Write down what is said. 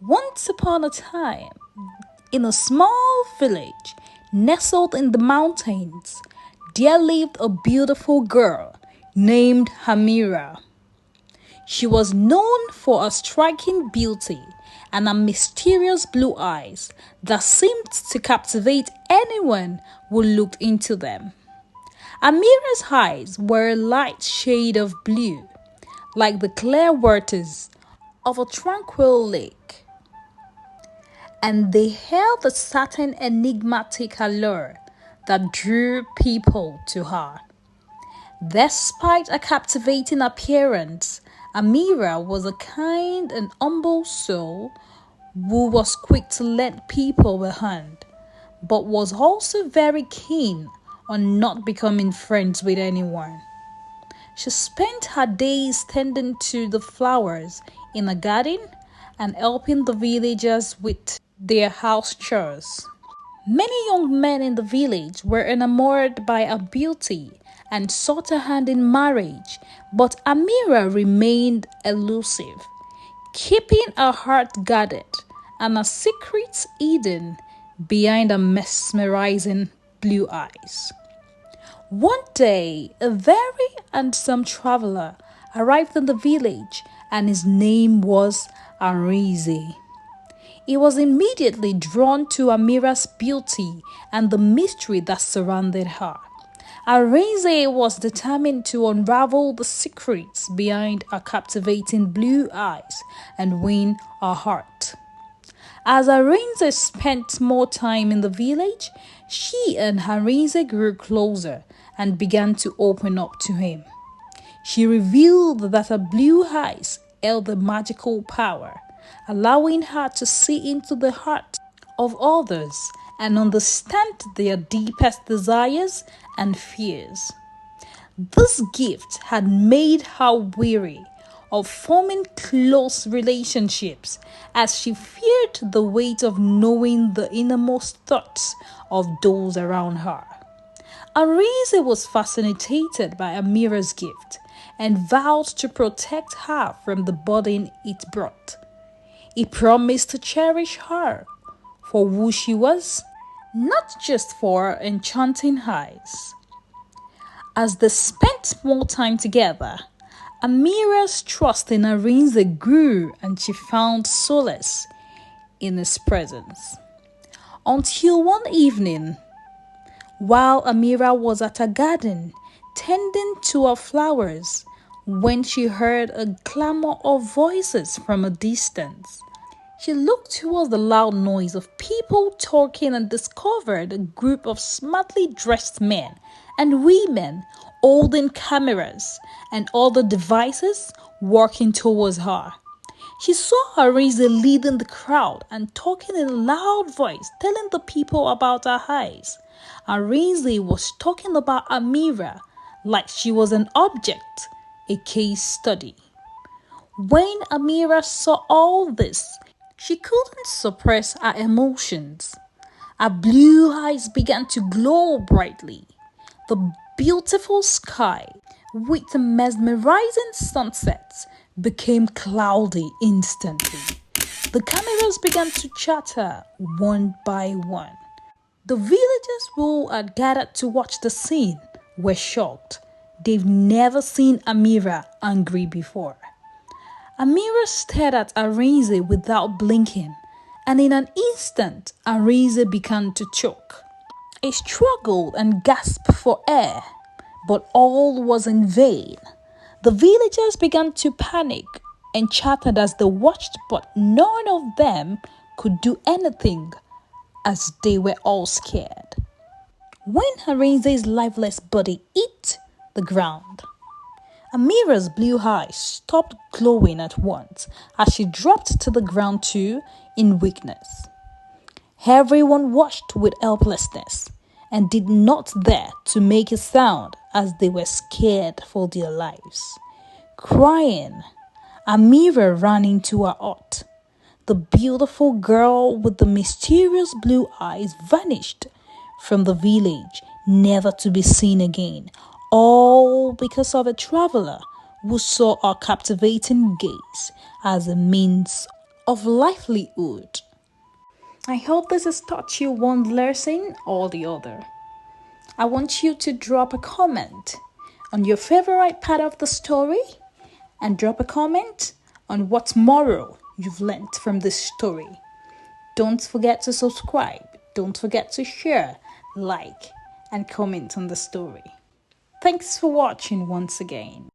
Once upon a time, in a small village nestled in the mountains, there lived a beautiful girl named Hamira. She was known for her striking beauty and her mysterious blue eyes that seemed to captivate anyone who looked into them. Amira's eyes were a light shade of blue, like the clear waters of a tranquil lake, and they held a certain enigmatic allure that drew people to her. Despite a captivating appearance, Amira was a kind and humble soul who was quick to lend people a hand, but was also very keen on not becoming friends with anyone. She spent her days tending to the flowers in a garden and helping the villagers with their house chores. Many young men in the village were enamored by her beauty and sought her hand in marriage, but Amira remained elusive, keeping her heart guarded and her secrets hidden behind her mesmerizing blue eyes. One day, a very handsome traveler arrived in the village, and his name was Arinze. He was immediately drawn to Amira's beauty and the mystery that surrounded her. Arinze was determined to unravel the secrets behind her captivating blue eyes and win her heart. As Arinze spent more time in the village, she and Arinze grew closer and began to open up to him. She revealed that her blue eyes held a magical power, allowing her to see into the heart of others and understand their deepest desires and fears. This gift had made her weary of forming close relationships, as she feared the weight of knowing the innermost thoughts of those around her. Arinze was fascinated by Amira's gift and vowed to protect her from the burden it brought. He promised to cherish her for who she was, not just for her enchanting eyes. As they spent more time together, Amira's trust in Arinze grew and she found solace in his presence. Until one evening, while Amira was at her garden tending to her flowers, when she heard a clamor of voices from a distance. She looked towards the loud noise of people talking and discovered a group of smartly dressed men and women holding cameras and other devices walking towards her. She saw Arinze leading the crowd and talking in a loud voice, telling the people about her eyes. Arinze was talking about Amira like she was an object, a case study. When Amira saw all this, she couldn't suppress her emotions. Her blue eyes began to glow brightly. The beautiful sky, with the mesmerizing sunsets, became cloudy instantly. The cameras began to chatter one by one. The villagers who had gathered to watch the scene were shocked. They've never seen Amira angry before. Amira stared at Arinze without blinking, and in an instant, Arinze began to choke. He struggled and gasped for air, but all was in vain. The villagers began to panic and chattered as they watched, but none of them could do anything as they were all scared. When Arinze's lifeless body hit the ground, Amira's blue eyes stopped glowing at once as she dropped to the ground too in weakness. Everyone watched with helplessness and did not dare to make a sound as they were scared for their lives. Crying, Amira ran into her hut. The beautiful girl with the mysterious blue eyes vanished from the village, never to be seen again. All because of a traveler who saw her captivating gaze as a means of livelihood. I hope this has taught you one lesson or the other. I want you to drop a comment on your favorite part of the story and drop a comment on what moral you've learnt from this story. Don't forget to subscribe. Don't forget to share, like, and comment on the story. Thanks for watching once again.